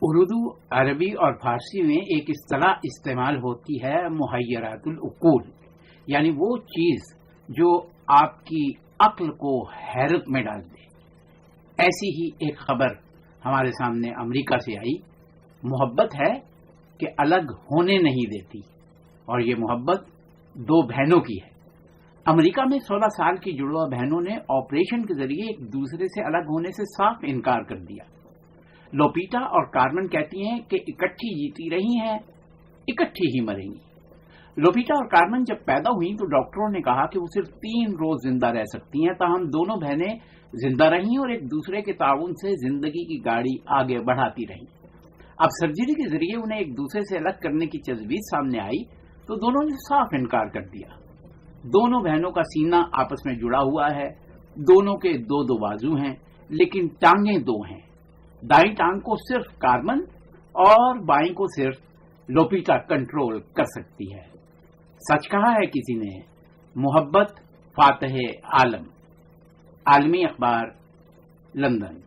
اردو، عربی اور فارسی میں ایک اصطلاح استعمال ہوتی ہے محیرات العقول، یعنی وہ چیز جو آپ کی عقل کو حیرت میں ڈال دے۔ ایسی ہی ایک خبر ہمارے سامنے امریکہ سے آئی۔ محبت ہے کہ الگ ہونے نہیں دیتی، اور یہ محبت دو بہنوں کی ہے۔ امریکہ میں 16 سال کی جڑواں بہنوں نے آپریشن کے ذریعے ایک دوسرے سے الگ ہونے سے صاف انکار کر دیا۔ لوپیٹا اور کارمن کہتی ہیں کہ اکٹھی جیتی رہی ہیں، اکٹھی ہی مریں گی۔ لوپیٹا اور کارمن جب پیدا ہوئیں تو ڈاکٹروں نے کہا کہ وہ صرف 3 روز زندہ رہ سکتی ہیں، تاہم دونوں بہنیں زندہ رہیں اور ایک دوسرے کے تعاون سے زندگی کی گاڑی آگے بڑھاتی رہیں۔ اب سرجری کے ذریعے انہیں ایک دوسرے سے الگ کرنے کی تجویز سامنے آئی تو دونوں نے صاف انکار کر دیا۔ دونوں بہنوں کا سینہ آپس میں جڑا ہوا ہے، دونوں کے 2 بازو ہیں، لیکن ٹانگیں 2 ہیں۔ دائیں ٹانگ کو صرف کارمن اور بائیں کو صرف لوپیٹا کنٹرول کر سکتی ہے۔ سچ کہا ہے کسی نے، محبت فاتح عالم۔ عالمی اخبار، لندن۔